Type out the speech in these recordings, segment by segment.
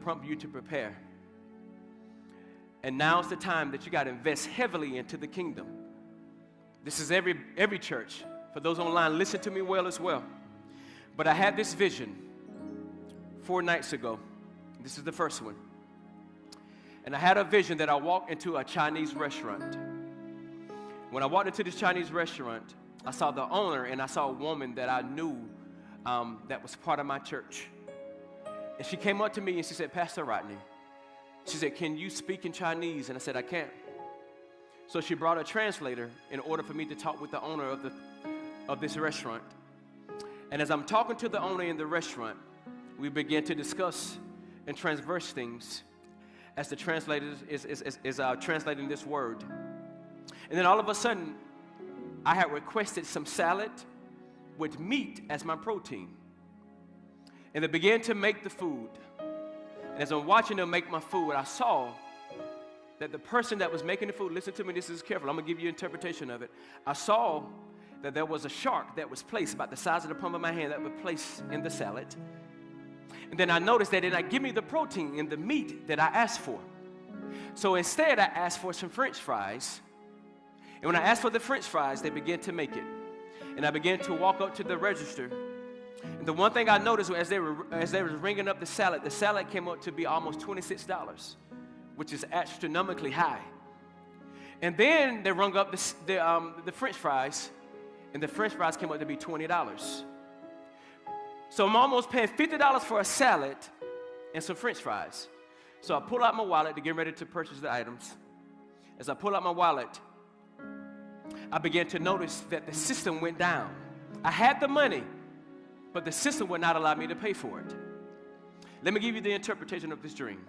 prompt you to prepare. And now's the time that you got to invest heavily into the kingdom. This is every church. For those online, listen to me well as well. But I had this vision 4 nights ago. This is the first one. And I had a vision that I walked into a Chinese restaurant. When I walked into this Chinese restaurant, I saw the owner and I saw a woman that I knew that was part of my church. And she came up to me and she said, Pastor Rodney, she said, can you speak in Chinese? And I said, I can't. So she brought a translator in order for me to talk with the owner of this restaurant. And as I'm talking to the owner in the restaurant, we began to discuss and transverse things as the translator is translating this word. And then all of a sudden, I had requested some salad with meat as my protein. And they began to make the food. And as I'm watching them make my food, I saw that the person that was making the food, listen to me, this is careful, I'm going to give you an interpretation of it. I saw that there was a shark that was placed about the size of the palm of my hand that was placed in the salad. And then I noticed that they did not give me the protein and the meat that I asked for. So instead, I asked for some French fries. And when I asked for the French fries, they began to make it. And I began to walk up to the register. And the one thing I noticed as they were ringing up the salad came up to be almost $26, which is astronomically high. And then they rung up the French fries, and the French fries came up to be $20. So I'm almost paying $50 for a salad and some French fries. So I pull out my wallet to get ready to purchase the items. As I pull out my wallet, I began to notice that the system went down. I had the money, but the system would not allow me to pay for it. Let me give you the interpretation of this dream.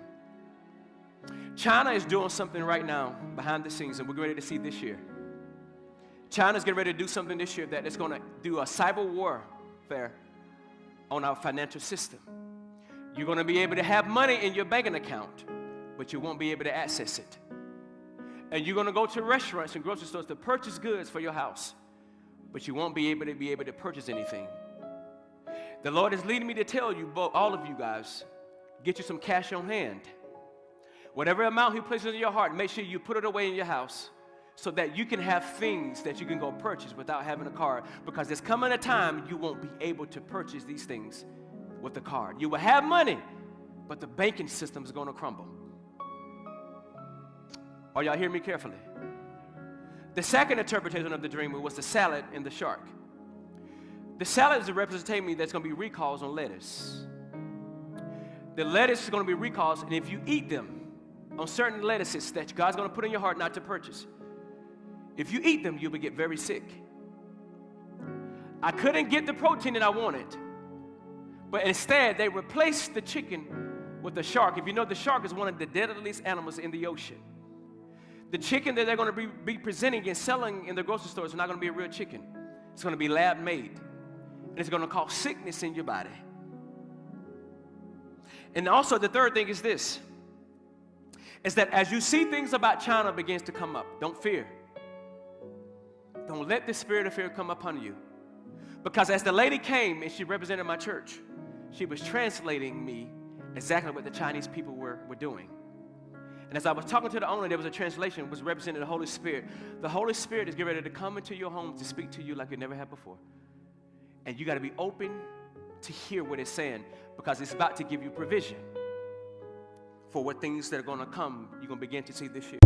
China is doing something right now behind the scenes, and we're ready to see this year. China's getting ready to do something this year that is going to do a cyber warfare on our financial system. You're going to be able to have money in your banking account, but you won't be able to access it. And you're going to go to restaurants and grocery stores to purchase goods for your house, but you won't be able to purchase anything. The Lord is leading me to tell you, all of you guys, get you some cash on hand. Whatever amount He places in your heart, make sure you put it away in your house so that you can have things that you can go purchase without having a card. Because there's coming a time you won't be able to purchase these things with the card. You will have money, but the banking system is going to crumble. Are y'all hearing me carefully? The second interpretation of the dream was the salad and the shark. The salad is a representation that's going to be recalls on lettuce. The lettuce is going to be recalls, and if you eat them on certain lettuces that God's going to put in your heart not to purchase, if you eat them, you will get very sick. I couldn't get the protein that I wanted, but instead they replaced the chicken with the shark. If you know, the shark is one of the deadliest animals in the ocean. The chicken that they're going to be presenting and selling in the grocery stores is not going to be a real chicken. It's going to be lab made, and it's going to cause sickness in your body. And also the third thing is this, is that as you see things about China begins to come up, don't fear. Don't let the spirit of fear come upon you. Because as the lady came and she represented my church, she was translating me exactly what the Chinese people were doing. And as I was talking to the owner, there was a translation which represented the Holy Spirit. The Holy Spirit is getting ready to come into your home to speak to you like you never have before. And you got to be open to hear what it's saying, because it's about to give you provision for what things that are going to come, you're going to begin to see this year.